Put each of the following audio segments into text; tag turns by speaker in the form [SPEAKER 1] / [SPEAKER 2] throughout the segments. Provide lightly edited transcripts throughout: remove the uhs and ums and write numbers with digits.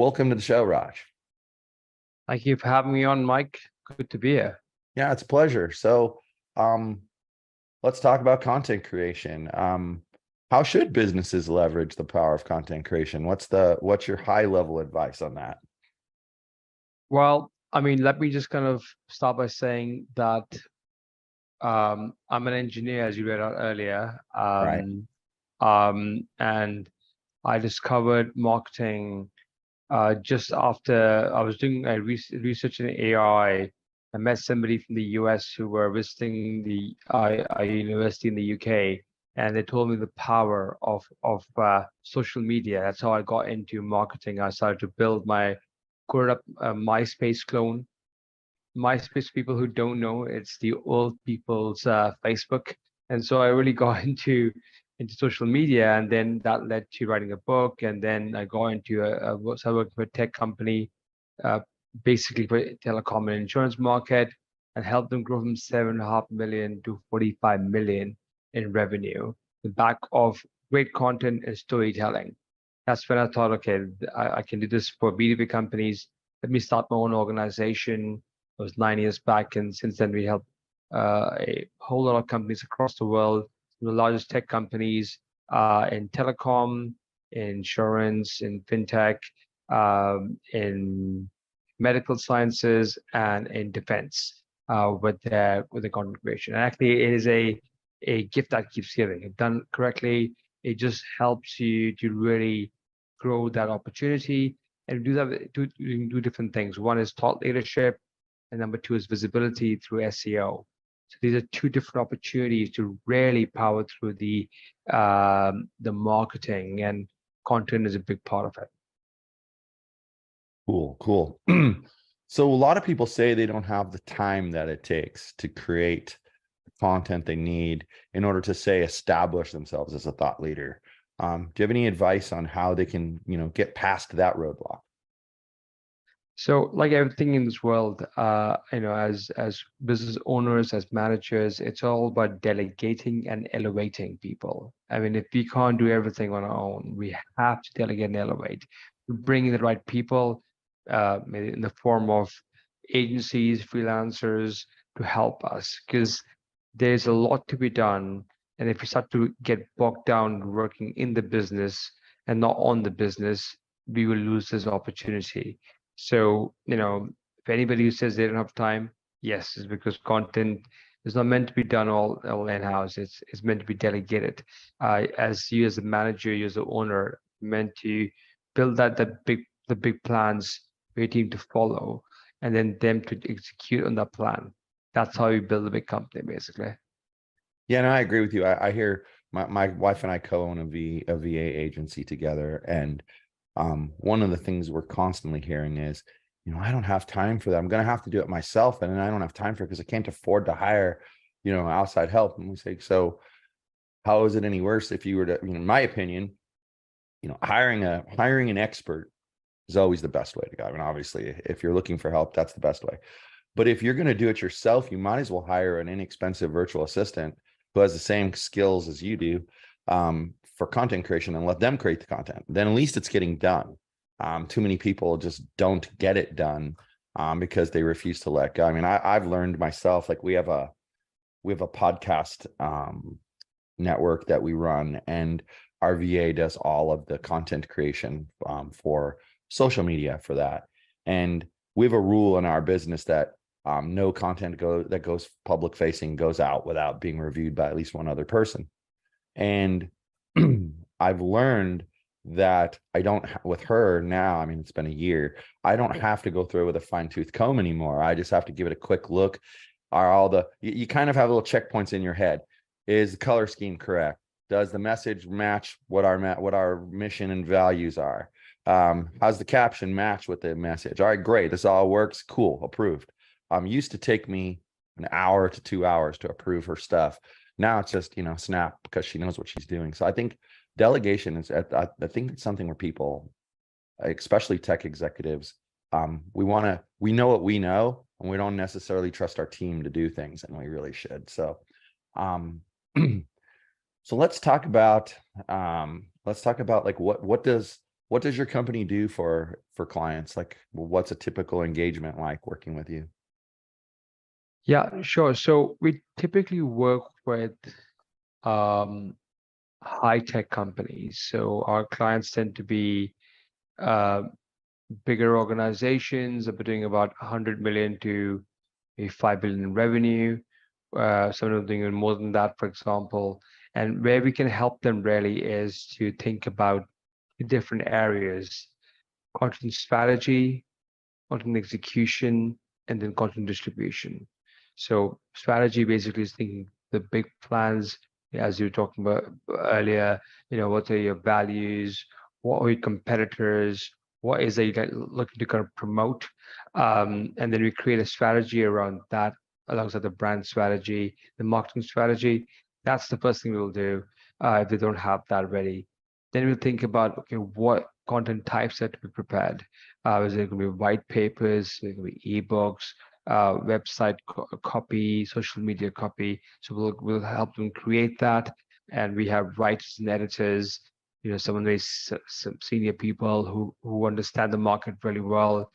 [SPEAKER 1] Welcome to the show, Raj.
[SPEAKER 2] Thank you for having me on, Mike. Good to be here.
[SPEAKER 1] Yeah, it's a pleasure. So, let's talk about content creation. How should businesses leverage the power of content creation? What's your high level advice on that?
[SPEAKER 2] Well, let me just kind of start by saying that I'm an engineer, as you read out earlier,
[SPEAKER 1] Right.
[SPEAKER 2] and I discovered marketing just after I was doing a research in AI. I met somebody from the US who were visiting the university in the UK, and they told me the power of social media. That's how I got into marketing. I started to build my coded up MySpace clone. MySpace, people who don't know, it's the old people's Facebook, and so I really got into social media, and then that led to writing a book, and then I got into so I worked for a tech company, uh, basically for telecom and insurance market, and helped them grow from 7.5 million to 45 million in revenue, the back of great content and storytelling. That's when I thought, okay, I can do this for B2B companies. Let me start my own organization. It was 9 years back, and since then we helped a whole lot of companies across the world, the largest tech companies in telecom, in insurance, in fintech, in medical sciences, and in defense with the content creation. And actually, it is a gift that keeps giving. If done correctly, it just helps you to really grow that opportunity and do that. Do different things. One is thought leadership, and number two is visibility through SEO. So these are two different opportunities to really power through the marketing, and content is a big part of it.
[SPEAKER 1] Cool. So a lot of people say they don't have the time that it takes to create the content they need in order to, say, establish themselves as a thought leader. Do you have any advice on how they can, get past that roadblock?
[SPEAKER 2] So, like everything in this world, as business owners, as managers, it's all about delegating and elevating people. I mean, if we can't do everything on our own, we have to delegate and elevate. Bring in the right people, maybe in the form of agencies, freelancers, to help us, because there's a lot to be done. And if we start to get bogged down working in the business and not on the business, we will lose this opportunity. So, if anybody who says they don't have time, yes, it's because content is not meant to be done all in-house. It's meant to be delegated. As you as a manager, you as the owner, meant to build the big plans for your team to follow, and then them to execute on that plan. That's how you build a big company, basically.
[SPEAKER 1] Yeah, no, I agree with you. I hear my wife and I co-own a VA agency together, and one of the things we're constantly hearing is, I don't have time for that. I'm going to have to do it myself, and I don't have time for it because I can't afford to hire, outside help. And we say, so how is it any worse if you were to, in my opinion, hiring an expert is always the best way to go. I mean, obviously, if you're looking for help, that's the best way. But if you're going to do it yourself, you might as well hire an inexpensive virtual assistant who has the same skills as you do for content creation, and let them create the content. Then at least it's getting done. Too many people just don't get it done because they refuse to let go. I mean, I've learned myself, like we have a podcast network that we run, and our VA does all of the content creation for social media for that. And we have a rule in our business that no content that goes public facing goes out without being reviewed by at least one other person. And I've learned that I don't, with her now, I mean, it's been a year, I don't have to go through it with a fine-tooth comb anymore. I just have to give it a quick look. Are all you kind of have little checkpoints in your head. Is the color scheme correct? Does the message match what our mission and values are? How's the caption match with the message? All right, great. This all works. Cool. Approved. Used to take me an hour to 2 hours to approve her stuff. Now it's just, snap, because she knows what she's doing. So I think delegation is, I think it's something where people, especially tech executives, we know what we know, and we don't necessarily trust our team to do things, and we really should. So, so let's talk about like what does what does your company do for clients? Like, what's a typical engagement like working with you?
[SPEAKER 2] Yeah, sure. So we typically work with um, high tech companies. So our clients tend to be uh, bigger organizations that are doing about 100 million to a 5 billion in revenue. Some of them doing even more than that, for example. And where we can help them really is to think about the different areas: content strategy, content execution, and then content distribution. So strategy basically is thinking the big plans, as you were talking about earlier. What are your values? What are your competitors? What is that you guys looking to kind of promote? And then we create a strategy around that alongside the brand strategy, the marketing strategy. That's the first thing we'll do if they don't have that ready. Then we'll think about, okay, what content types have to be prepared. Is it going to be white papers? Is it going to be ebooks, website copy, social media copy? So we'll help them create that, and we have writers and editors. Some of these some senior people who understand the market really well.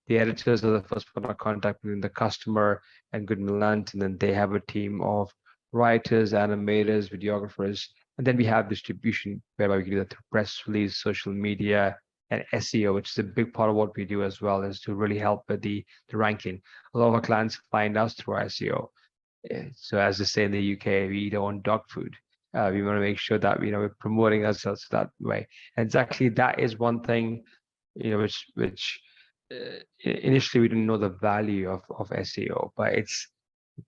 [SPEAKER 2] The editors are the first point of contact between the customer and Goodman Lantern, and then they have a team of writers, animators, videographers, and then we have distribution, whereby we can do that through press release, social media, and SEO, which is a big part of what we do as well, is to really help with the ranking. A lot of our clients find us through our SEO. So as they say in the UK, we eat our own dog food. We want to make sure that we're promoting ourselves that way. And exactly that is one thing, which initially we didn't know the value of SEO, but it's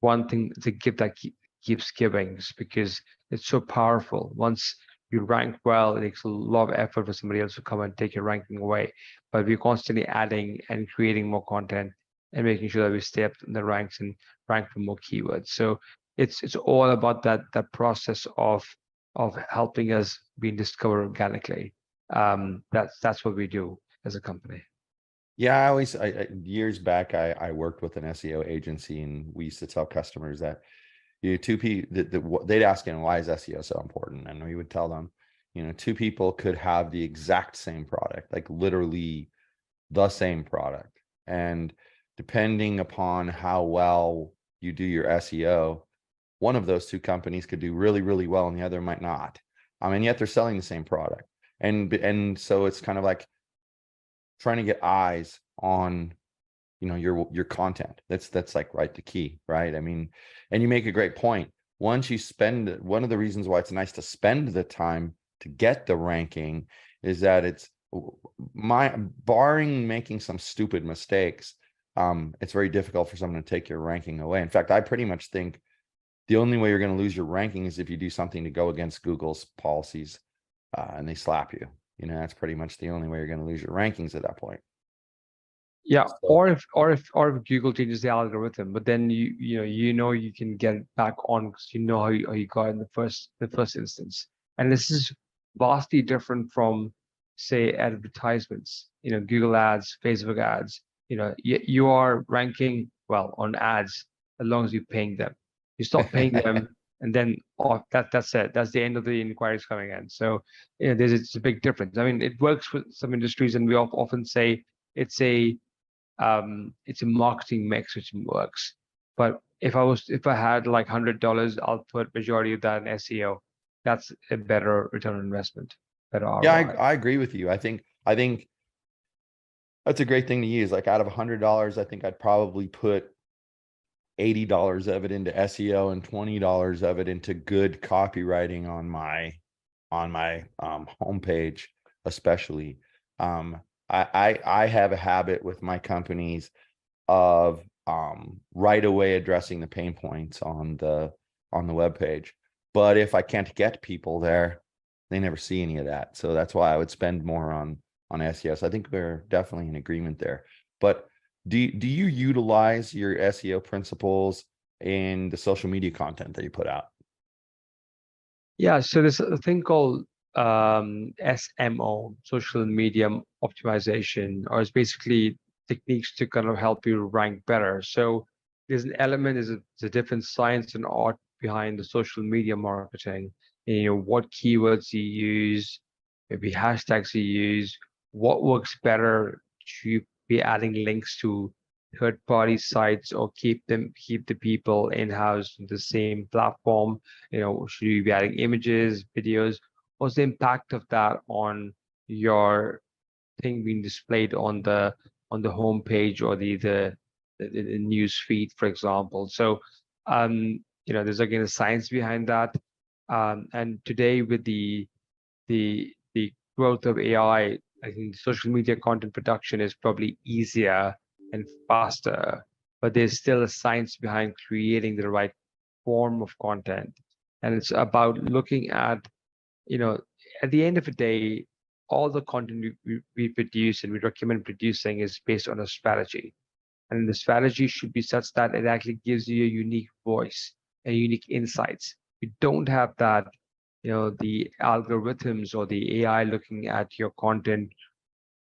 [SPEAKER 2] one thing, to give that keeps giving, because it's so powerful. Once you rank well, it takes a lot of effort for somebody else to come and take your ranking away. But we're constantly adding and creating more content and making sure that we stay up in the ranks and rank for more keywords. So it's all about that process of helping us being discovered organically. That's what we do as a company.
[SPEAKER 1] Yeah, years back, I worked with an SEO agency, and we used to tell customers that two people they'd ask, why is SEO so important? And we would tell them, two people could have the exact same product, like literally the same product. And depending upon how well you do your SEO, one of those two companies could do really, really well and the other might not. And yet they're selling the same product. And so it's kind of like trying to get eyes on your content. That's like the key, right? I mean, and you make a great point. Once you spend, one of the reasons why it's nice to spend the time to get the ranking is that it's barring making some stupid mistakes, it's very difficult for someone to take your ranking away. In fact, I pretty much think the only way you're going to lose your ranking is if you do something to go against Google's policies, and they slap you. That's pretty much the only way you're going to lose your rankings at that point.
[SPEAKER 2] Yeah,
[SPEAKER 1] So,
[SPEAKER 2] or if Google changes the algorithm, but then you can get it back on, because how you got in the first instance. And this is vastly different from, say, advertisements. Google ads, Facebook ads. You are ranking well on ads as long as you're paying them. You stop paying them, and then that's it. That's the end of the inquiries coming in. So it's a big difference. I mean, it works with some industries, and we often say it's a it's a marketing mix which works. But if I had like $100, I'll put majority of that in SEO. That's a better return on investment, better
[SPEAKER 1] yeah,
[SPEAKER 2] ROI.
[SPEAKER 1] I agree with you. I think that's a great thing to use. Like, out of $100, I think I'd probably put $80 of it into SEO and $20 of it into good copywriting on my homepage, especially. I have a habit with my companies of right away addressing the pain points on the web page. But if I can't get people there, they never see any of that. So that's why I would spend more on SEO. So I think we're definitely in agreement there. But do you utilize your SEO principles in the social media content that you put out?
[SPEAKER 2] Yeah, so there's a thing called SMO, social media optimization, or it's basically techniques to kind of help you rank better. So there's an element, there's a different science and art behind the social media marketing. What keywords you use, maybe hashtags you use, what works better? Should you be adding links to third-party sites or keep the people in-house in the same platform? Should you be adding images, videos? What's the impact of that on your thing being displayed on the home page or the news feed, for example? So there's again a science behind that. And today with the growth of AI, I think social media content production is probably easier and faster, but there's still a science behind creating the right form of content. And it's about looking at, you know, at the end of the day, all the content we produce and we recommend producing is based on a strategy. And the strategy should be such that it actually gives you a unique voice and unique insights. You don't have that, the algorithms or the AI looking at your content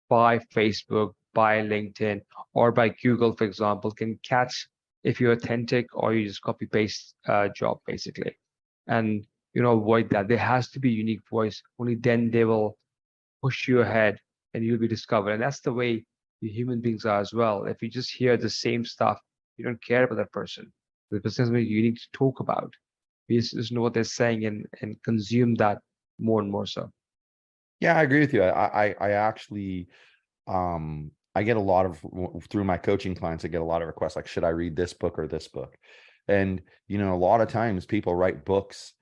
[SPEAKER 2] by Facebook, by LinkedIn, or by Google, for example, can catch if you're authentic or you just copy paste job basically. And avoid that. There has to be a unique voice. Only then they will push you ahead and you'll be discovered. And that's the way the human beings are as well. If you just hear the same stuff, you don't care about that person. The person is something you need to talk about. You just know what they're saying and consume that more and more so.
[SPEAKER 1] Yeah, I agree with you. I actually I get a lot of, through my coaching clients, I get a lot of requests like, should I read this book or this book? And a lot of times people write books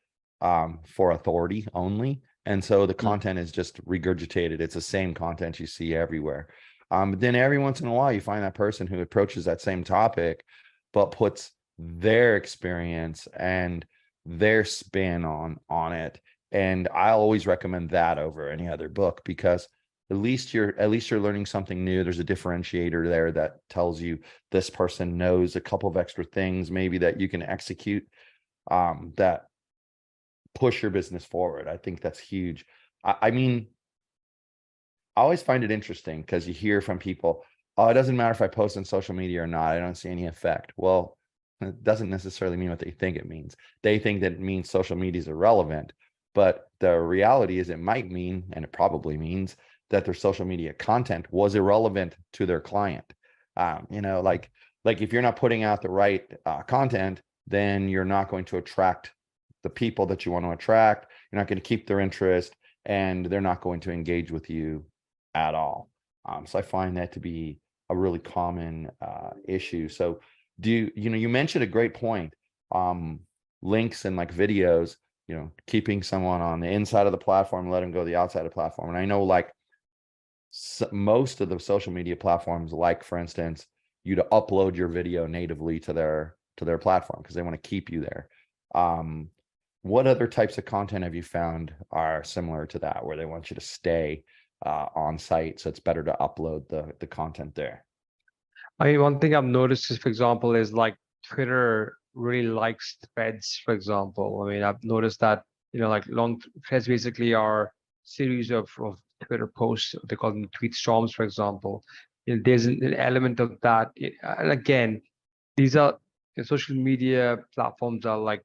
[SPEAKER 1] for authority only, and so the content is just regurgitated. It's the same content you see everywhere. But then every once in a while you find that person who approaches that same topic but puts their experience and their spin on it. And I always recommend that over any other book, because at least you're learning something new. There's a differentiator there that tells you this person knows a couple of extra things maybe that you can execute that push your business forward. I think that's huge. I mean, I always find it interesting because you hear from people, oh, it doesn't matter if I post on social media or not, I don't see any effect. Well, it doesn't necessarily mean what they think it means. They think that it means social media is irrelevant, but the reality is it might mean, and it probably means, that their social media content was irrelevant to their client. Like if you're not putting out the right content, then you're not going to attract the people that you want to attract. You're not going to keep their interest, and they're not going to engage with you at all. So I find that to be a really common issue. So you mentioned a great point, links and like videos, keeping someone on the inside of the platform, let them go to the outside of the platform. And I know like most of the social media platforms, like for instance, you to upload your video natively to their platform because they want to keep you there. What other types of content have you found are similar to that, where they want you to stay on site, so it's better to upload the content there?
[SPEAKER 2] I mean, one thing I've noticed is, for example, is like Twitter really likes threads, for example. I mean, I've noticed that, like long threads basically are series of Twitter posts. They call them tweet storms, for example. There's an element of that. And again, these are social media platforms are like,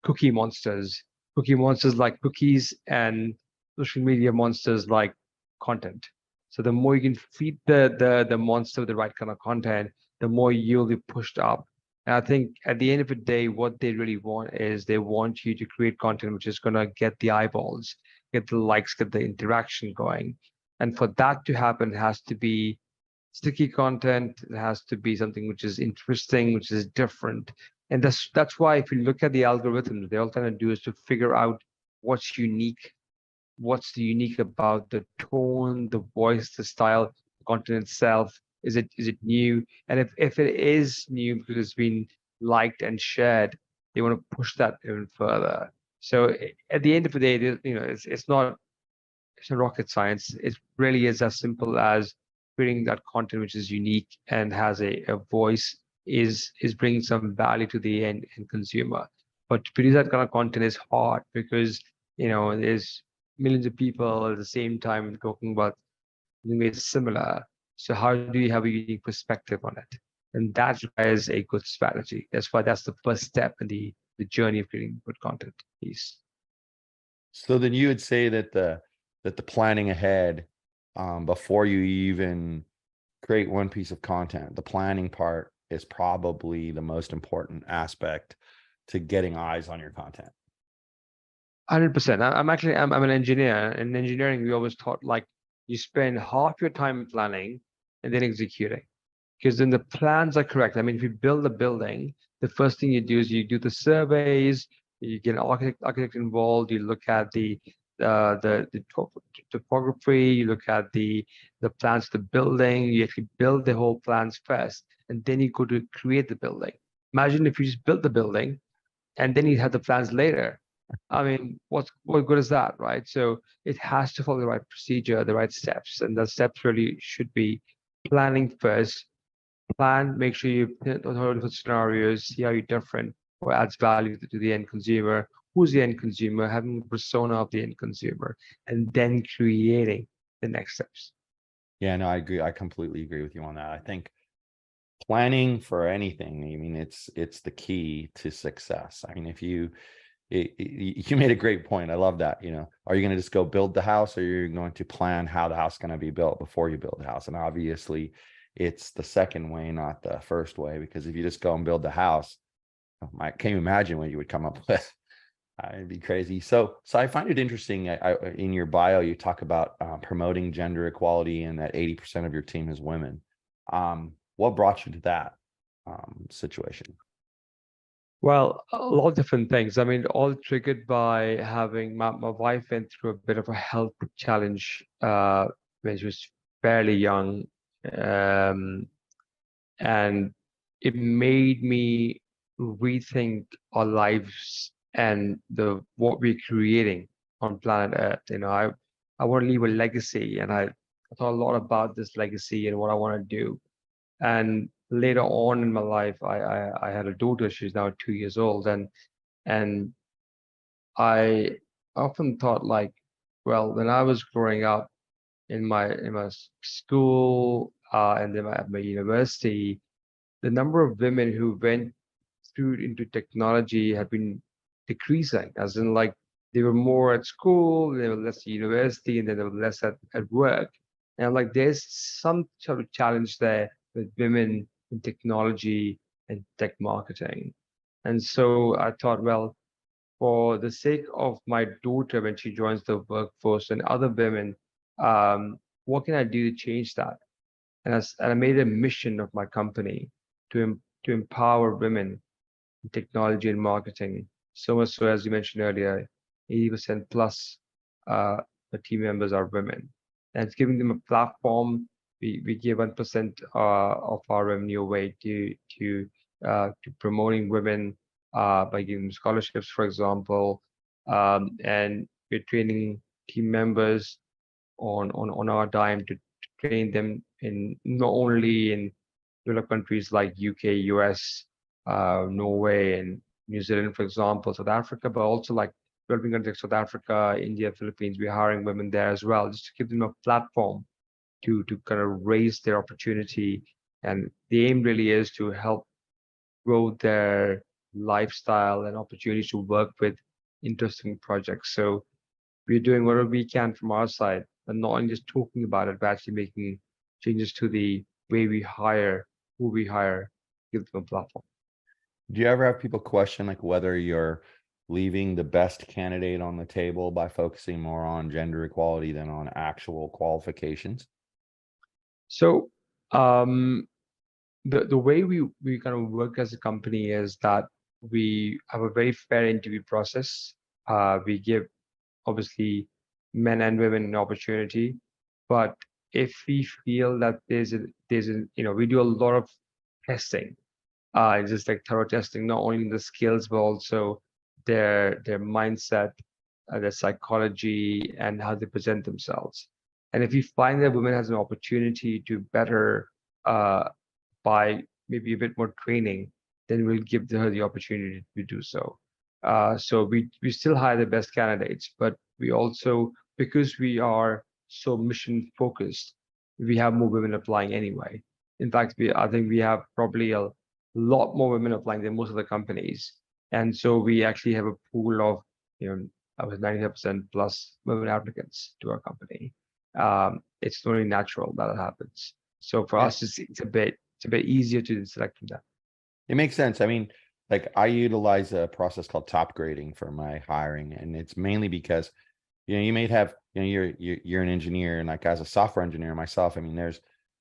[SPEAKER 2] cookie monsters. Cookie monsters like cookies, and social media monsters like content. So the more you can feed the monster with the right kind of content, the more you'll be pushed up. And I think at the end of the day, what they really want is they want you to create content which is going to get the eyeballs, get the likes, get the interaction going. And for that to happen, it has to be sticky content. It has to be something which is interesting, which is different. And that's why if you look at the algorithms, they're all trying to do is to figure out what's unique, what's the unique about the tone, the voice, the style, the content itself. Is it new? And if it is new because it's been liked and shared, they want to push that even further. So at the end of the day, it's not rocket science. It really is as simple as creating that content which is unique and has a voice, is bringing some value to the end consumer. But to produce that kind of content is hard because there's millions of people at the same time talking about something very similar. So how do you have a unique perspective on it? And that requires a good strategy. That's why that's the first step in the journey of creating good content piece.
[SPEAKER 1] So then you would say that the planning ahead before you even create one piece of content. The planning part is probably the most important aspect to getting eyes on your content.
[SPEAKER 2] 100%. I'm an engineer. In engineering, we always thought like you spend half your time planning and then executing. Because then the plans are correct. I mean, if you build a building, the first thing you do is you do the surveys, you get an architect involved, you look at the topography, you look at the plans of the building, you actually build the whole plans first, and then you go to create the building. Imagine if you just built the building and then you have the plans later. I mean, what good is that, right? So it has to follow the right procedure, the right steps, and the steps really should be planning first. Plan, make sure you put all different scenarios, see how you're different, what adds value to the end consumer, who's the end consumer, having the persona of the end consumer, and then creating the next steps.
[SPEAKER 1] Yeah, no, I agree. I completely agree with you on that. I think planning for anything, I mean, it's the key to success. I mean, if you you made a great point. I love that. Are you going to just go build the house, or you're going to plan how the house is going to be built before you build the house? And obviously it's the second way, not the first way, because if you just go and build the house, can you imagine what you would come up with? It'd be crazy. So I find it interesting. In your bio, you talk about promoting gender equality and that 80% of your team is women. What brought you to that situation?
[SPEAKER 2] Well, a lot of different things. I mean, all triggered by having my wife went through a bit of a health challenge when she was fairly young. Um, and it made me rethink our lives and the what we're creating on planet Earth. I want to leave a legacy, and I thought a lot about this legacy and what I want to do. And later on in my life, I had a daughter. She's now 2 years old, and I often thought like, well, when I was growing up in my school and then at my university, the number of women who went through into technology had been decreasing, as in like they were more at school, they were less at university, and then they were less at work. And I'm like, there's some sort of challenge there with women in technology and tech marketing. And so I thought, well, for the sake of my daughter when she joins the workforce and other women, what can I do to change that? And I made a mission of my company to empower women in technology and marketing. So much so, as you mentioned earlier, 80% plus the team members are women, and it's giving them a platform. We give 1% of our revenue away to promoting women by giving them scholarships, for example, and we're training team members on our dime to train them in not only in developed countries like UK, US, Norway, and New Zealand, for example, South Africa, but also like developing countries like South Africa, India, Philippines. We're hiring women there as well, just to give them a platform to kind of raise their opportunity. And the aim really is to help grow their lifestyle and opportunities to work with interesting projects. So we're doing whatever we can from our side, and not only just talking about it, but actually making changes to the way we hire, who we hire, give them a platform.
[SPEAKER 1] Do you ever have people question like whether you're leaving the best candidate on the table by focusing more on gender equality than on actual qualifications?
[SPEAKER 2] So um, the way we kind of work as a company is that we have a very fair interview process. We give obviously men and women an opportunity, but if we feel that we do a lot of testing, it's just like thorough testing, not only the skills but also their mindset, their psychology, and how they present themselves. And if we find that women has an opportunity to better by maybe a bit more training, then we'll give her the opportunity to do so. So we still hire the best candidates, but we also, because we are so mission focused, we have more women applying anyway. In fact, I think we have probably a lot more women applying than most of the companies, and so we actually have a pool of, I was 95% plus women applicants to our company. it's only natural that it happens. So for
[SPEAKER 1] Yeah,
[SPEAKER 2] us, it's a bit easier to select from that.
[SPEAKER 1] it makes sense. I mean, like I utilize a process called top grading for my hiring, and it's mainly because you may have, you're an engineer, and like as a software engineer myself, I mean,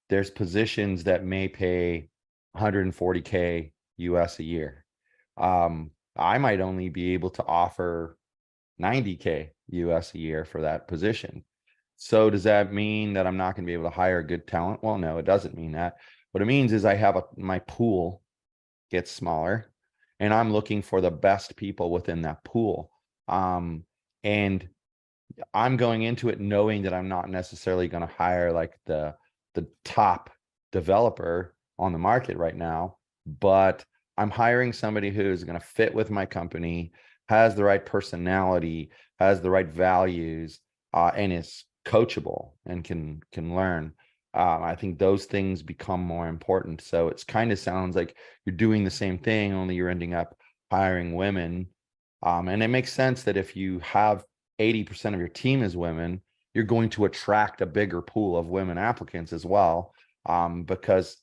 [SPEAKER 1] there's positions that may pay 140K US a year. I might only be able to offer 90K US a year for that position. So does that mean that I'm not going to be able to hire good talent? Well, no, it doesn't mean that. What it means is I have my pool gets smaller, and I'm looking for the best people within that pool. And I'm going into it knowing that I'm not necessarily going to hire like the top developer on the market right now, but I'm hiring somebody who's going to fit with my company, has the right personality, has the right values, and is coachable and can learn. I think those things become more important. So it's kind of sounds like you're doing the same thing, only you're ending up hiring women. And it makes sense that if you have 80% of your team is women, you're going to attract a bigger pool of women applicants as well. Because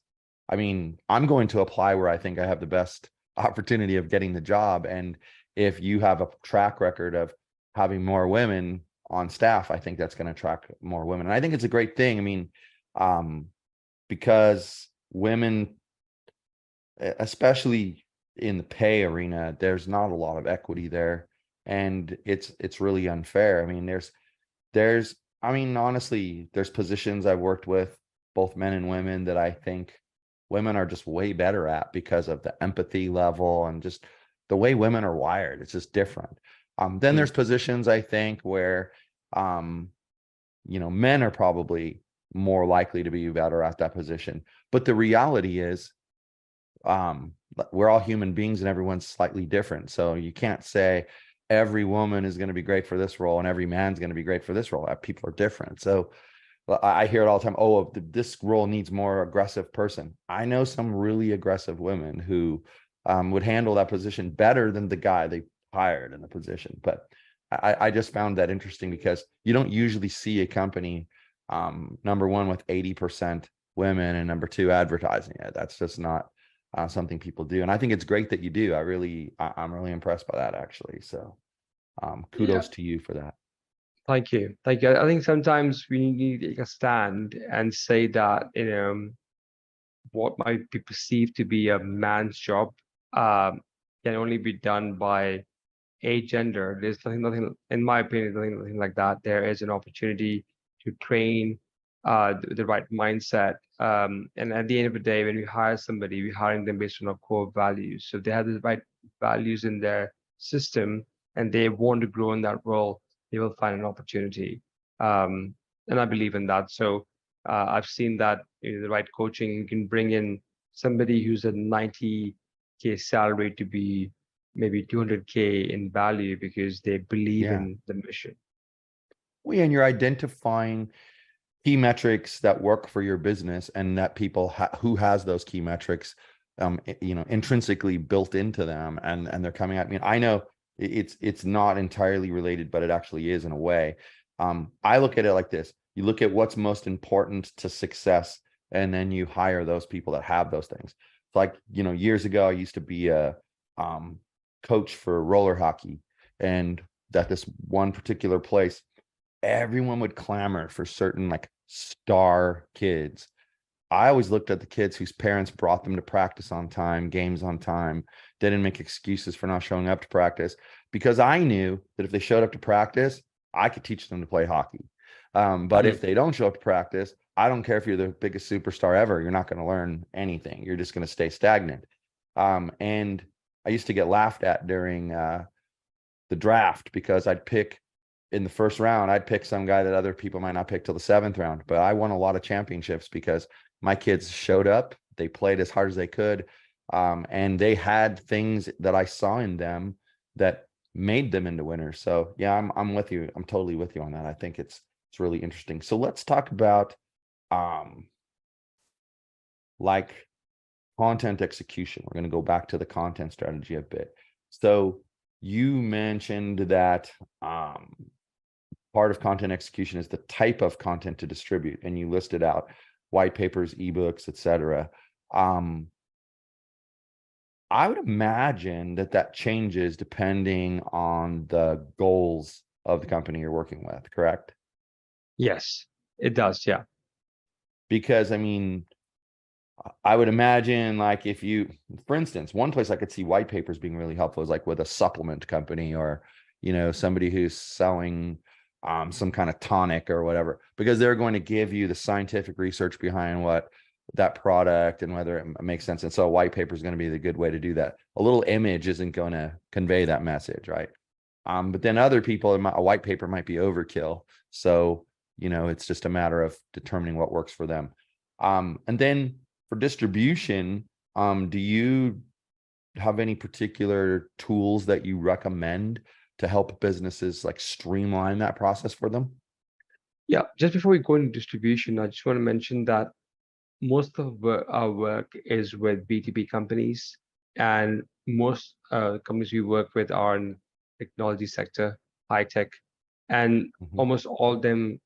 [SPEAKER 1] I mean, I'm going to apply where I think I have the best opportunity of getting the job. And if you have a track record of having more women on staff, I think that's going to attract more women. And I think it's a great thing. I mean, um, because women, especially in the pay arena, there's not a lot of equity there, and it's really unfair. I mean, there's I mean, honestly, there's positions I've worked with, both men and women, that I think women are just way better at because of the empathy level and just the way women are wired. It's just different. Then
[SPEAKER 2] Mm.
[SPEAKER 1] there's positions I think where um men are probably more likely to be better at that position. But the reality is, we're all human beings and everyone's slightly different. So you can't say every woman is going to be great for this role and every man's going to be great for this role. People are different. So I hear it all the time. Oh, this role needs more aggressive person. I know some really aggressive women who would handle that position better than the guy they hired in the position. But I just found that interesting because you don't usually see a company, number one, with 80% women, and number two, advertising it. That's just not something people do. And I think it's great that you do. I'm really impressed by that, actually. So
[SPEAKER 2] Yeah.
[SPEAKER 1] kudos to you for that.
[SPEAKER 2] Thank you. Thank you. I think sometimes we need to take a stand and say that, what might be perceived to be a man's job um, can only be done by a gender. There's nothing, in my opinion, nothing like that. There is an opportunity to train the right mindset. And at the end of the day, when we hire somebody, we're hiring them based on our core values. So if they have the right values in their system and they want to grow in that role, they will find an opportunity. Um, and I believe in that. So I've seen that the right coaching, you can bring in somebody who's a 90K salary to be maybe 200K in value because they believe
[SPEAKER 1] Yeah.
[SPEAKER 2] in the mission.
[SPEAKER 1] Well, yeah, and you're identifying key metrics that work for your business, and that people who has those key metrics intrinsically built into them, and they're coming at me. I know it's not entirely related, but it actually is in a way. I look at it like this: you look at what's most important to success, and then you hire those people that have those things. It's like, years ago I used to be a um, coach for roller hockey, and at this one particular place, everyone would clamor for certain like star kids. I always looked at the kids whose parents brought them to practice on time, games on time, didn't make excuses for not showing up to practice, because I knew that if they showed up to practice, I could teach them to play hockey. But if
[SPEAKER 2] Mm.
[SPEAKER 1] they don't show up to practice, I don't care if you're the biggest superstar ever, you're not going to learn anything. You're just going to stay stagnant. And I used to get laughed at during the draft because I'd pick in the first round, I'd pick some guy that other people might not pick till the seventh round. But I won a lot of championships because my kids showed up, they played as hard as they could, and they had things that I saw in them that made them into winners. So yeah, I'm with you. I'm totally with you on that. I think it's really interesting. So let's talk about um like content execution. We're going to go back to the content strategy a bit. So you mentioned that part of content execution is the type of content to distribute, and you listed out white papers, ebooks, etc. I would imagine that changes depending on the goals of the company you're working with, correct?
[SPEAKER 2] Yes, it does. Yeah.
[SPEAKER 1] Because I mean, I would imagine, like, if you, for instance, one place I could see white papers being really helpful is like with a supplement company, or, somebody who's selling some kind of tonic or whatever, because they're going to give you the scientific research behind what that product and whether it makes sense. And so a white paper is going to be the good way to do that. A little image isn't going to convey that message, right? But then other people, a white paper might be overkill. So, it's just a matter of determining what works for them. And then for distribution, do you have any particular tools that you recommend to help businesses like streamline that process for them?
[SPEAKER 2] Yeah. Just before we go into distribution, I just want to mention that most of our work is with B2B companies, and most companies we work with are in technology sector, high tech, and
[SPEAKER 1] Mhm.
[SPEAKER 2] almost all of them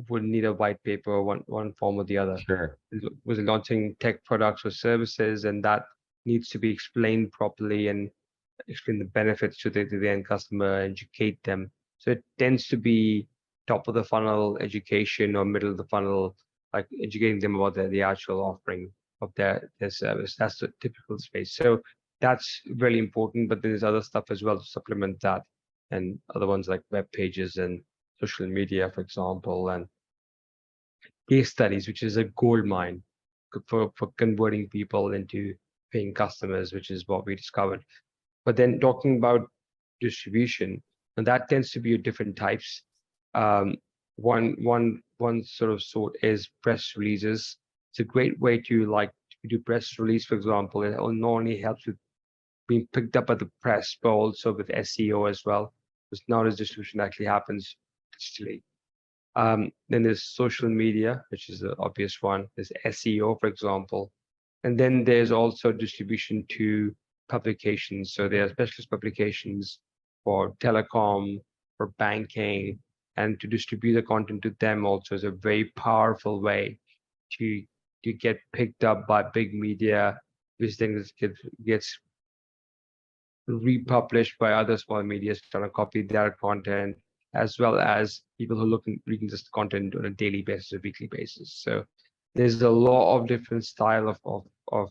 [SPEAKER 2] would need a white paper, one form or the other.
[SPEAKER 1] Sure.
[SPEAKER 2] Was launching tech products or services, and that needs to be explained properly and explain the benefits to the end customer, educate them. So it tends to be top of the funnel education or middle of the funnel, like educating them about the actual offering of their service. That's the typical space. So that's really important, but there's other stuff as well to supplement that, and other ones like web pages and social media, for example, and case studies, which is a gold mine for converting people into paying customers, which is what we discovered. But then talking about distribution, and that tends to be of different types. Um, one sort is press releases. It's a great way to do press release, for example. It not only helps with being picked up by the press, but also with SEO as well. Because now this distribution actually happens digitally. Then there's social media, which is the obvious one. There's SEO, for example. And then there's also distribution to publications. So there are specialist publications for telecom, for banking, and to distribute the content to them also is a very powerful way to get picked up by big media, which then gets republished by other small media trying to copy their content, as well as people who look reading this content on a daily basis or weekly basis. So there's a lot of different style of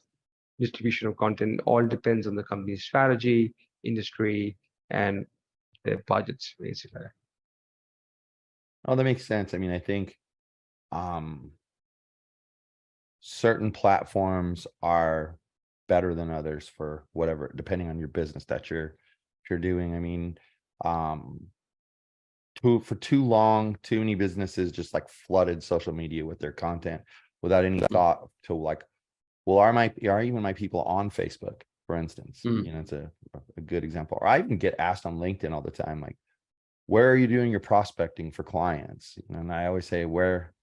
[SPEAKER 2] distribution of content. All depends on the company's strategy, industry, and their budgets, basically.
[SPEAKER 1] Oh, that makes sense. I mean, I think um certain platforms are better than others for whatever, depending on your business that you're doing. I mean, um for too long, too many businesses just like flooded social media with their content without any thought to like, well, are even my people on Facebook, for instance?
[SPEAKER 2] Mm.
[SPEAKER 1] It's a good example. Or I even get asked on LinkedIn all the time, like, where are you doing your prospecting for clients? And I always say where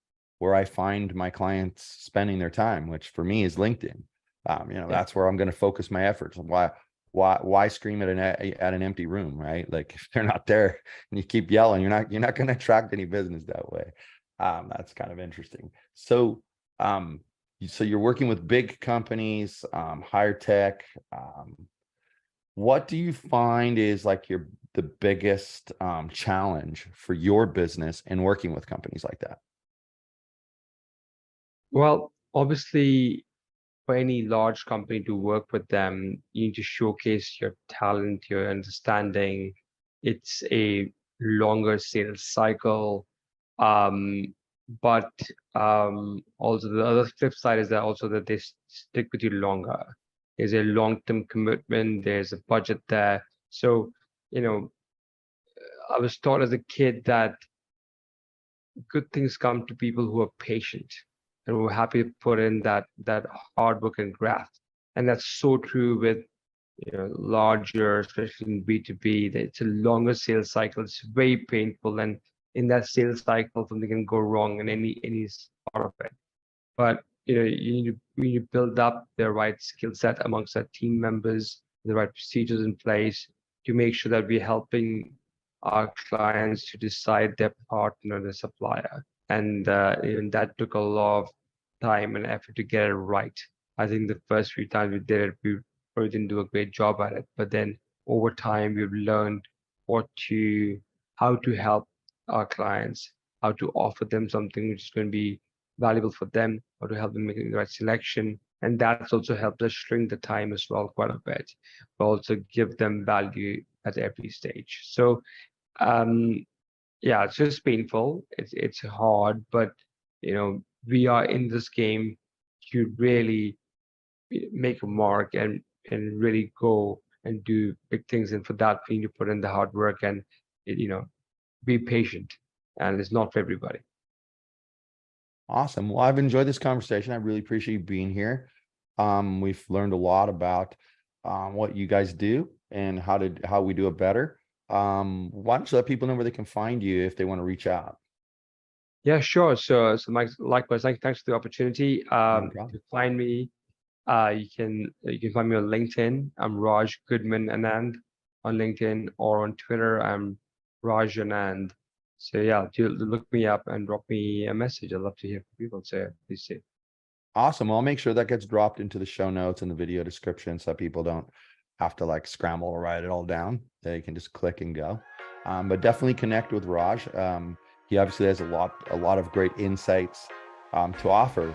[SPEAKER 1] I find my clients spending their time, which for me is LinkedIn.
[SPEAKER 2] Yeah.
[SPEAKER 1] That's where I'm going to focus my efforts. Why scream at an empty room, right? Like, if they're not there and you keep yelling, you're not going to attract any business that way. That's kind of interesting. So, so you're working with big companies, higher tech. What do you find is like the biggest challenge for your business in working with companies like that?
[SPEAKER 2] Well, obviously, for any large company to work with them, you need to showcase your talent, your understanding. It's a longer sales cycle. Um, but also the other flip side is that also that they stick with you longer. There's a long-term commitment, there's a budget there. So, you know, I was taught as a kid that good things come to people who are patient and who are happy to put in that hard work and graft. And that's so true with larger, especially in B2B, that it's a longer sales cycle. It's very painful. And in that sales cycle, something can go wrong in any part of it. But you need to build up the right skill set amongst our team members, the right procedures in place to make sure that we're helping our clients to decide their partner, the supplier. And even that took a lot of time and effort to get it right. I think the first few times we did it, we probably didn't do a great job at it. But then over time, we've learned how to help our clients, how to offer them something which is going to be valuable for them, how to help them make the right selection. And that's also helped us shrink the time as well quite a bit, but also give them value at every stage. So um, yeah, it's just painful. It's hard, but we are in this game to really make a mark and really go and do big things. And for that, we need to put in the hard work and be patient. And it's not for everybody.
[SPEAKER 1] Awesome. Well, I've enjoyed this conversation. I really appreciate you being here. We've learned a lot about what you guys do and how we do it better. Why don't you let people know where they can find you if they want to reach out?
[SPEAKER 2] Yeah, sure. So Mike, likewise, thanks for the opportunity.
[SPEAKER 1] No
[SPEAKER 2] To
[SPEAKER 1] problem.
[SPEAKER 2] find me, you can find me on LinkedIn. I'm Raj Goodman Anand on LinkedIn, or on Twitter, I'm Raj Anand. So yeah, do look me up and drop me a message. I'd love to hear from people. So please say.
[SPEAKER 1] Awesome. I'll make sure that gets dropped into the show notes and the video description so people don't have to like scramble or write it all down. They can just click and go. But definitely connect with Raj. He obviously has a lot of great insights to offer